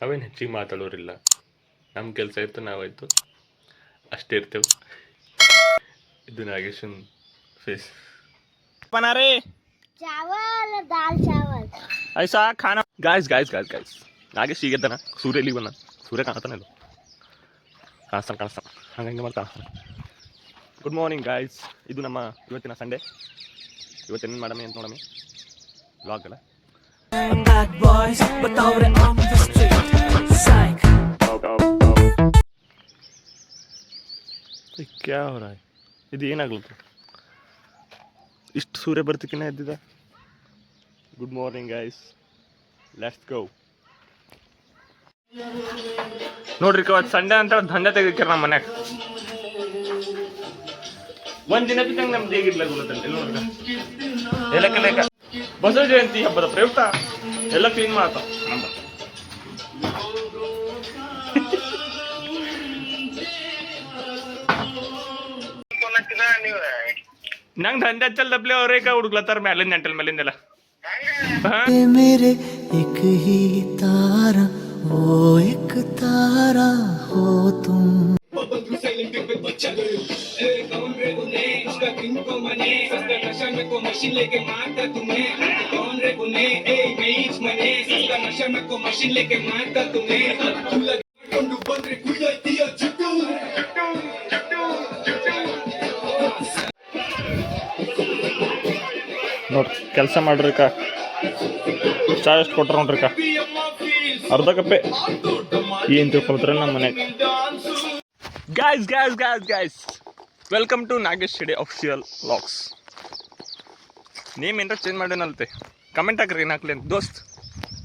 ಅವೇನು ಹೆಚ್ಚಿಗೆ ಮಾತಾಡೋರಿಲ್ಲ. ನಮ್ಮ ಕೆಲಸ ಇತ್ತು, ನಾವಾಯ್ತು ಅಷ್ಟೇ ಇರ್ತೇವೆ. ಇದು ನಾಗೇಶನ್ ಫೇಸ್. बना रहे चावल दाल चावल ऐसा खाना. Guys guys guys guys Nagesh ಈಗೆದ್ದಾನ. ಸೂರ್ಯ ಇಲ್ಲಿ ಬಂದ. ಸೂರ್ಯ ಕಾಣ್ತಾನೆ ಇಲ್ಲ, ಕಾಣಿಸ್ತಾನೆ ಹಂಗೆ ಮಾಡ್ತಾನೆ. Good morning guys. ಇದು ನಮ್ಮ ಇವತ್ತಿನ ಸಂಡೇ. ಇವತ್ತೇನು ಮಾಡಮಿ ಅಂತ ನೋಡಮಿ ವ್ಲಾಗ್ ಅಲ್ಲ. ಕ್ಯಾ ಹೋ ರहा है? ಇದು ಏನಾಗ್ಲತ್ತು? ಇಷ್ಟು ಸೂರ್ಯ ಬರ್ತಿಕ್ಕಿನ ಎದ್ದಿದೆ. Good morning guys, let's go. ನೋಡ್ರಿ ಇವತ್ತು ಸಂಡೇ ಅಂತ ದಂಡ ತೆಗಿಕ್ಯಾರ ನಮ್ಮ ಮನ್ಯಾಗ. ಒಂದ್ ದಿನ ಬಿಟ್ಟಂಗೆ ನಮ್ದು ಹೇಗಿರ್ಲ ಗೊತ್ತಲ್ಲ. ನೋಡ್ರಿ ಎಲ್ಲಕ್ಕ ಬಸವ ಜಯಂತಿ ಹಬ್ಬದ ಪ್ರಯುಕ್ತ ಎಲ್ಲ ಕ್ಲೀನ್ ಮಾಡತ್ತಾವ ಅಂತ. ನಂಗೆ ದಂಡ ಹಚ್ಚಲ್ ದಬ್ಲೆ ಅವ್ರೆ ಹುಡುಗ್ಲತ್ತಾರ ಮ್ಯಾಲಿಂದ ನೆಂಟಲ್ ಮೇಲಿಂದೆಲ್ಲ. मेरे एक ही तारा वो एक तारा हो तुम. ನೋಡ್ರಿ ಕೆಲಸ ಮಾಡ್ರಿಕ. ಚಾ ಎಷ್ಟು ಕೊಟ್ರ ನೋಡ್ರಿಕ, ಅರ್ಧ ಕಪ್ಪೆ. ಏನು ತಿಳ್ಕೊಳ್ತಾರೆ ನಮ್ಮ ಮನೆಗೆ. Guys guys guys guys, welcome to Nagesh Shede official vlogs. Name ಏನಾರ ಚೇಂಜ್ ಮಾಡೇನಲ್ತೆ? ಕಮೆಂಟ್ ಹಾಕ್ರಿ ಏನು ಹಾಕ್ಲಿ ಅಂತ. ದೋಸ್ತ್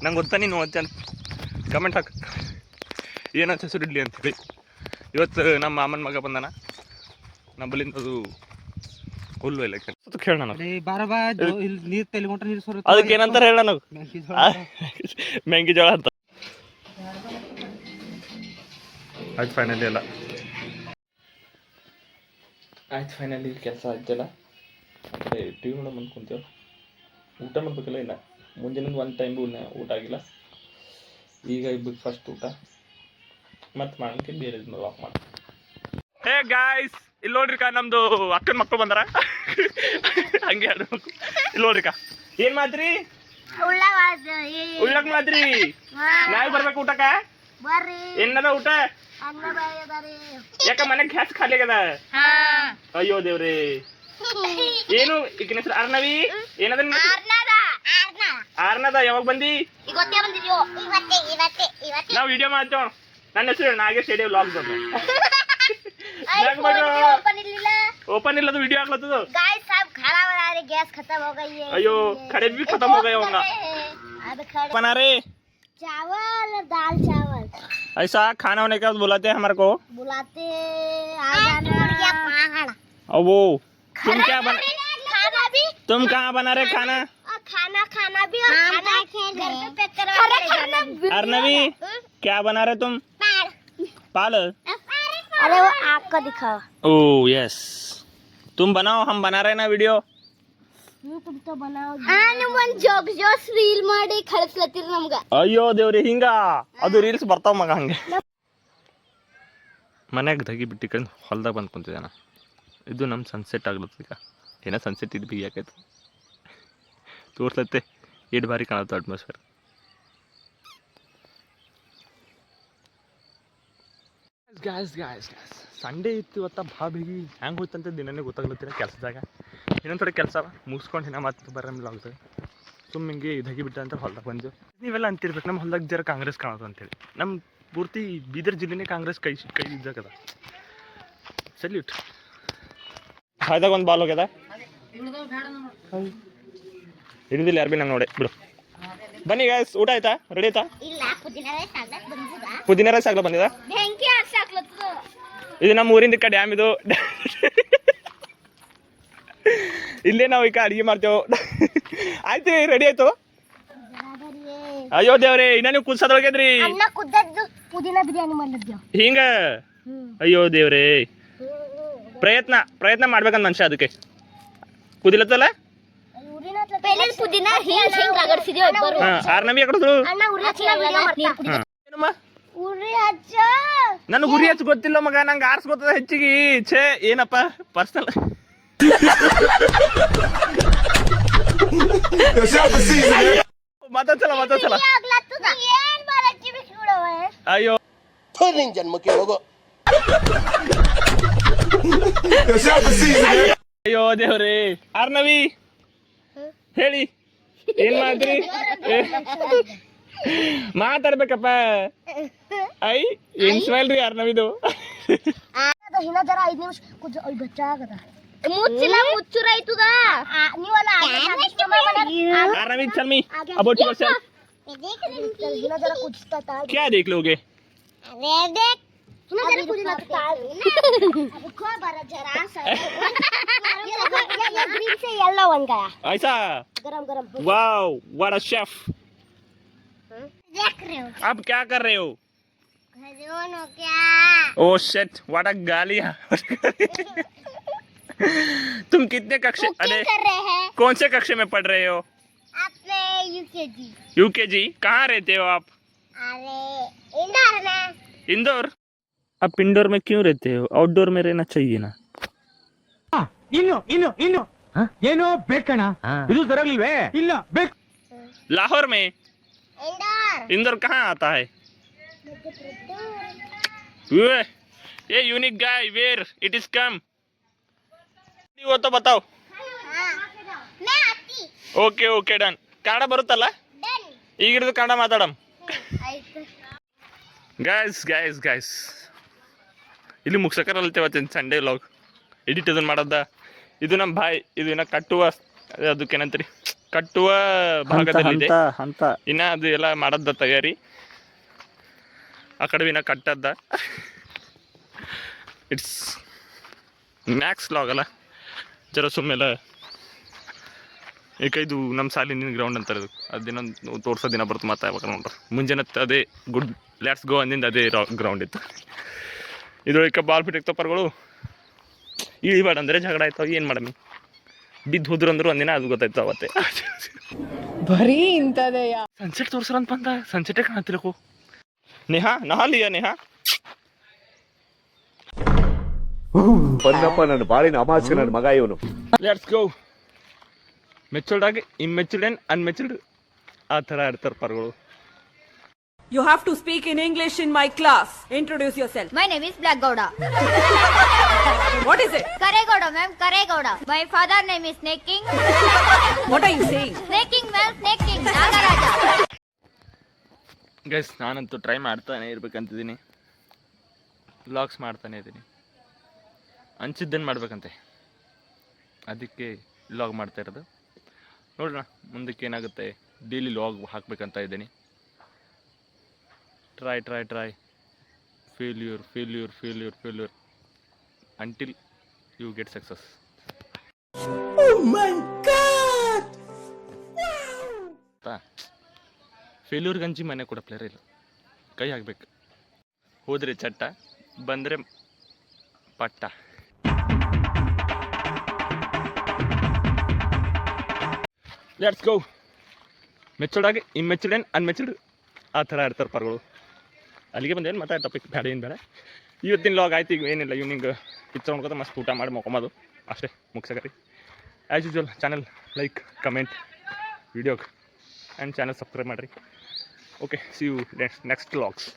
ನಂಗೆ ಗೊತ್ತಾ ನೀನು ಓದ್ತೆ ಅಂತ ಕಮೆಂಟ್ ಹಾಕ, ಏನಂತ ಹೆಸರು ಇಡ್ಲಿ ಅಂತೇಳಿ. ಇವತ್ತು ನಮ್ಮ ಮಾಮನ ಮಗ ಬಂದಾನ ನಮ್ಮಲ್ಲಿಂದ. ಅದು ಹುಲ್ಲು ಇಲ್ಲ ಹೇಳ ನನಗೆ. ಅದಕ್ಕೆ ಏನಂತಾರೆ ಹೇಳ ನನಗೆ? ಮೆಂಗಿ ಜೋಳ ಅಂತ. ಆಯ್ತು ಫೈನಲಿ ಎಲ್ಲ ಆಯ್ತು. ಫೈನಲಿ ಕೆಲಸ ಆಯ್ತಲ್ಲ. ಆ ಕಡೆ ಟಿ ವಿ ನೋಡೋ ಬಂದು ಕುಂತೇವೆ. ಊಟ ಮಾಡ್ಬೇಕಲ್ಲ. ಇಲ್ಲ ಮುಂಜಾನೆ ಒಂದು ಟೈಮ್ ಊಟ ಆಗಿಲ್ಲ. ಈಗ ಇಬ್ಬರು ಫಸ್ಟ್ ಊಟ ಮತ್ತೆ ಮಾಡೋಕ್ಕೆ ಬೇರೆ ಲಾಕ್ ಮಾಡಿ. ಹೇ ಗಾಯ್ಸ್, ಇಲ್ಲಿ ನೋಡ್ರಿಕ ನಮ್ದು ಅಕ್ಕನ ಮಕ್ಕಳು ಬಂದಾರ. ಹಂಗೆ ಹೇಳ್ಬೇಕು. ಇಲ್ಲಿ ನೋಡ್ರಿಕ ಏನ್ ಮಾದ್ರಿ ಉಳ್ಳಕ್ ಮಾದ್ರಿ. ನಾಳೆ ಬರ್ಬೇಕು ಊಟಕ್ಕ. ಏನದ ಊಟ? ಯಾಕ ಮನೆಗೆ ಗ್ಯಾಸ್ ಖಾಲಿ ಆಗ್ಯದ? ಅಯ್ಯೋ ದೇವ್ರಿ. ಏನು ಈಗಿನ ಹೆಸರು? ಅರ್ನವಿ. ಏನದ ಆರ್ನದ? ಯಾವಾಗ ಬಂದಿ? ನಾವು ವಿಡಿಯೋ ಮಾಡ್ತೇವ. ನನ್ನ ಹೆಸರು ನಾಗೇಶ್ ಶೆಡೆ ವ್ಲಾಗ್ಸ್ ಅಂತ. ओपन ಇಲ್ಲ, वीडियो ಆಗ್ಲತ್ತದ. गाइस सब खाना बना रहे, गैस खत्म हो गई है. अयो खड़े भी खत्म हो गए होंगे. अब बना रहे चावल दाल चावल. ऐसा खाना होने के बाद बुलाते हैं हमारे को. बुलाते आ जाना. अब वो तुम क्या बना? खाना भी तुम कहाँ बना रहे खाना? खाना भी और खाना घर पे पैक करवा. अर्नवी क्या बना रहे तुम? पाल. अरे वो आपको दिखाओ. ओह यस, तुम बनाओ, हम बना रहे ना वीडियो. तुम तो बनाओ. ಒಂದು ಜೋಕ್ಸ್ ರೀಲ್ ಮಾಡಿ ಕಳಿಸ್ಲತ್ತೀರಿ ನಮ್ಗೆ. ಅಯ್ಯೋ ದೇವ್ರಿ, ಹಿಂಗ ಅದು ರೀಲ್ಸ್ ಬರ್ತಾವ ಮಗ. ಹಂಗೆ ಮನ್ಯಾಗ ದಗಿ ಬಿಟ್ಟಿಕೊಂಡು ಹೊಲ್ದಾಗ ಬಂದು ಕುಂತಿದ್ದಾನ. ಇದು ನಮ್ಮ ಸನ್ಸೆಟ್ ಆಗ್ಲತ್ತ. ಈಗ ಏನೋ ಸನ್ಸೆಟ್ ಇದು ಬಿ ಯಾಕೈತೆ ತೋರ್ಸತ್ತೆ. ಎಷ್ಟು ಬಾರಿ ಕಾಣುತ್ತೆ atmosphere. Guys guys guys, Sunday ಇತ್ತು ಇವತ್ತು. ಬೇಗಿ ಹೆಂಗೆ ಹೋಯ್ತಂತ ದಿನನೇ ಗೊತ್ತಾಗ್ಲತ್ತಿರ ಕೆಲಸದಾಗ. ಇನ್ನೊಂದು ಥರ ಕೆಲಸ ಮುಗಿಸ್ಕೊಂಡು ಇನ್ನ ಮತ್ತೆ ಬರಂಗಿಲ್ಲ ಆಗ್ತದೆ. ಸುಮ್ಮನೆ ಹಿಂಗೆ ಇದಗಿ ಬಿಟ್ಟ ಅಂತ ಹೊಲ್ದಾಗ ಬಂದು ನೀವೆಲ್ಲ ಅಂತಿರ್ಬೇಕು ನಮ್ಮ ಹೊಲ್ದಾಗ ಜರ ಕಾಂಗ್ರೆಸ್ ಕಾಣೋದು ಅಂತೇಳಿ. ನಮ್ಮ ಪೂರ್ತಿ ಬೀದರ್ ಜಿಲ್ಲೆನೇ ಕಾಂಗ್ರೆಸ್ ಕೈ ಇದ್ದಾಗದ. ಸಲ್ಯೂಟ್. ಹಾಯ್ದಾಗ ಒಂದು ಬಾಲ್ ಹೋಗ್ಯದ. ಹಿಡಿದಿಲ್ಲ ಯಾರು ಭೀ ನಂಗೆ ನೋಡಿ ಬಿಡು. ಬನ್ನಿ ಗಾಯ್ಸ್, ಊಟ ಆಯ್ತಾ? ರೆಡಿ ಆಯ್ತಾ? ಪುದೀನ ರೈಸ್ ಆಗ್ಲ ಬಂದಿದ. ಇದು ನಮ್ಮ ಊರಿಂದ ಈ ಕಡೆ ಡ್ಯಾಮ್. ಇದು ಇಲ್ಲೇ ನಾವು ಈ ಕಡೆ ಅಡುಗೆ ಮಾಡ್ತೇವೆ. ಆಯ್ತು, ರೆಡಿ ಆಯ್ತು. ಅಯ್ಯೋ ದೇವ್ರಿ, ಇನ್ನ ನೀವು ಕುದ್ಸೋದ್ರೊಳಗೆದ್ರಿ ಹಿಂಗ. ಅಯ್ಯೋ ದೇವ್ರಿ, ಪ್ರಯತ್ನ ಮಾಡ್ಬೇಕಂತ ಮನುಷ್ಯ. ಅದಕ್ಕೆ ಕುದಿಲತ್ತಲ್ಲ. ಆರ್ನವಿ ಉರಿ ಹಚ್ಚ ನನಗೆ ಗುರಿ ಹಚ್ಚ ಗೊತ್ತಿಲ್ಲ ಮಗ, ನಂಗೆ ಆರ್ಸ್ ಗೊತ್ತದ ಹೆಚ್ಚಿಗೆ. ಛೇ ಏನಪ್ಪ ಪರ್ಸನಲ್. ಮಾತಾಡ್ಸಲ್ಲ ಏನ್ ಮಾಡಚ್ಚಿ ಬಿಟ್ಬಿಡವ. ಅಯ್ಯೋ ನಿನ್ ಜನ್ಮಕ್ಕೆ ಹೋಗೋ. ಅಯ್ಯೋ ದೇವ್ರಿ. ಆರ್ನವಿ ಹೇಳಿ ಏನ್ ಮಾಡಿದ್ರಿ? ಮಾತಾಡ್ಬೇಕಪ್ಪ. ಐ ಏನ್ ಸ್ಮೈಲ್ ರೀ ಆರ್ನವಿದು. ಹಿನ ಜರ 5 ನಿಮಿಷ ಕುಜ ಐ ಬಚ್ಚಾಗದ ಮುಚ್ಚಿಲ್ಲ ಮುಚ್ಚುರೈತುದ ನೀವಲ್ಲ Aarnavi tell me about yourself. Hina जरा कुछ ता क्या देख लोगे? अरे देख हिना जरा कुछ लगता है अब को बारा जरा सा ये ग्रीन से येलो बन गया ऐसा गरम गरम वाओ व्हाट अ शेफ. देख रहे हो अब क्या कर रहे हो? खजूनो क्या ओह शिट व्हाट अ गालियां. तुम कितने कक्षा अरे कर रहे हैं कौन से कक्षा में पढ़ रहे हो? आपने यूकेजी यूकेजी. कहाँ रहते हो आप? अरे इंदौर में इंदौर. आप इंडोर में क्यों रहते हो? आउटडोर में रहना चाहिए ना. ಇನ್ನು ಏನೋ ಬೇಕಣ್ಣ, ಇದು ತರಲಿಲ್ವೇ? ಇಲ್ಲ ಬೇಕು. लाहौर में. इंदौर इंदौर कहाँ आता है? ये unique guy where it is come. वो तो बताओ. मैं आती ಓಕೆ ಓಕೆ ಡನ್. ಕನ್ನಡ ಬರುತ್ತಲ್ಲ डन ಈಗ ಹಿಡಿದು ಕನ್ನಡ ಮಾತಾಡಮ್. ಆಯ್ತು ಗೈಸ್ ಇಲ್ಲಿ ಮುಗ್ಸಕರಲ್ತೇವ ಸಂಡೇ ವ್ಲಾಗ್ ಎಡಿಟ್ ಅದನ್ನ ಮಾಡದ. ಇದು ನಮ್ಮ ಬಾಯ್, ಇದು ಇನ್ನ ಕಟ್ಟುವ ಅದಕ್ಕೇನಂತೀರಿ ಕಟ್ಟುವ ಭಾಗದಲ್ಲಿದೆ ಅಂತ. ಇನ್ನ ಅದು ಎಲ್ಲ ಮಾಡದ ತಯಾರಿ. ಆ ಕಡೆ ಇನ್ನ ಕಟ್ಟದ. ಇಟ್ಸ್ ಮ್ಯಾಕ್ಸ್ ವ್ಲಾಗ್ ಅಲ್ಲ, ಜರ ಸುಮ್ಮೆಲ್ಲ. ಈಗ ಇದು ನಮ್ಮ ಸಾಲಿನ ಗ್ರೌಂಡ್ ಅಂತಾರೆ. ಅದು ದಿನ ತೋರ್ಸೋ ದಿನ ಬರುತ್ತೆ. ಮತ್ತೆ ಯಾವಾಗ ನೋಡ್ರಿ ಮುಂಜಾನೆ ಅದೇ ಗುಡ್ ಲೆಟ್ಸ್ ಗೋ ಅಂದಿಂದ ಅದೇ ಗ್ರೌಂಡ್ ಇತ್ತು. ಇದ್ರೊಳಗೆ ಬಾಲ್ ಬಿಟ್ಟಿರ್ತಾವ ಪರ್ಗಳು. ಇಳಿಬೇಡ ಅಂದರೆ ಜಗಳ ಆಯ್ತಾವ. ಏನು ಮಾಡಮಿ, ಬಿದ್ದು ಹೋದ್ರು ಅಂದ್ರು ಒಂದಿನ ಅದು ಗೊತ್ತಾಯ್ತು ಅವತ್ತೆ. ಬರೀ ಇಂಥದೇ. ಸನ್ಸೆಟ್ ತೋರ್ಸ್ರಂತ ಬಂದ. ಸನ್ಸೆಟೇ ಕಾಣತ್ತಿರಕು. ನೇಹಾ ನಹಾಲಿಯ ನೇಹಾ ಪನ್ನಪ್ಪ ನನ್ನ ಬಾಳಿನ ಅಮಾಸ್ಯ ನನ್ನ ಮಗ ಇವನು. Let's go. ಮೆಚೂರ್ಡ್ ಆಗಿ ಇಮ್ಮೆಚೂರ್ಡ್ ಆ್ಯಂಡ್ ಅನ್ಮೆಚೂರ್ಡ್ ಆ ಥರ ಇರ್ತಾರೆ ಪರ್ಗಳು. You have to speak in English in my class. Introduce yourself. My name is Black Gowda. What is it? Karegowda, ma'am, Karegowda. My father name is Snake King. What are you saying? Snake King, ma'am, Snake King, Nagaraja. Guys ನಾನಂತೂ try ಮಾಡ್ತಾನೆ ಇರ್ಬೇಕಂತಿದ್ದೀನಿ. Vlogs ಮಾಡ್ತಾನೆ ಇದ್ದೀನಿ. ಅನ್ಸಿದ್ದನ್ನು ಮಾಡ್ಬೇಕಂತೆ, ಅದಕ್ಕೆ vlog ಮಾಡ್ತಾ ಇರೋದು. ನೋಡೋಣ ಮುಂದಕ್ಕೆ ಏನಾಗುತ್ತೆ. ಡೈಲಿ ವ್ಲಾಗ್ ಹಾಕಬೇಕಂತ ಇದ್ದೀನಿ. Try failure until you get success. Oh my God! Failure ಗಂಜಿ ಮನೆ ಕೂಡ ಪ್ಲೇಯರ್ ಇಲ್ಲ. ಕೈ ಹಾಕ್ಬೇಕು. ಹೋದ್ರೆ ಚಟ್ಟ, ಬಂದರೆ ಪಟ್ಟ. Let's go. ಮೆಚೂರ್ಡ್ ಆಗಿ ಇಮ್ಮೆಚೂರ್ಡ್ ಆ್ಯಂಡ್ ಅನ್ಮೆಚೂರ್ಡ್ ಆ ಥರ ಇರ್ತಾರೆ ಪರ್ಗಳು. ಅಲ್ಲಿಗೆ ಬಂದೇನು ಮತ್ತೆ ಟಾಪಿಕ್ ಬೇಡ ಏನು ಬೇಡ. ಇವತ್ತಿನ ಲಾಗ್ ಆಯ್ತು. ಈಗ ಏನಿಲ್ಲ, ಈವ್ನಿಂಗ್ ಪಿಕ್ಚರ್ ನೋಡ್ಕೊತ ಮಸ್ತ್ ಊಟ ಮಾಡಿ ಮೊಕೊಂಬೋದು ಅಷ್ಟೇ, ಮುಗಿಸಕರಿ. As usual channel like comment ವಿಡಿಯೋಗೆ ಆ್ಯಂಡ್ ಚಾನಲ್ ಸಬ್ಸ್ಕ್ರೈಬ್ ಮಾಡಿರಿ. Okay, see you next vlogs.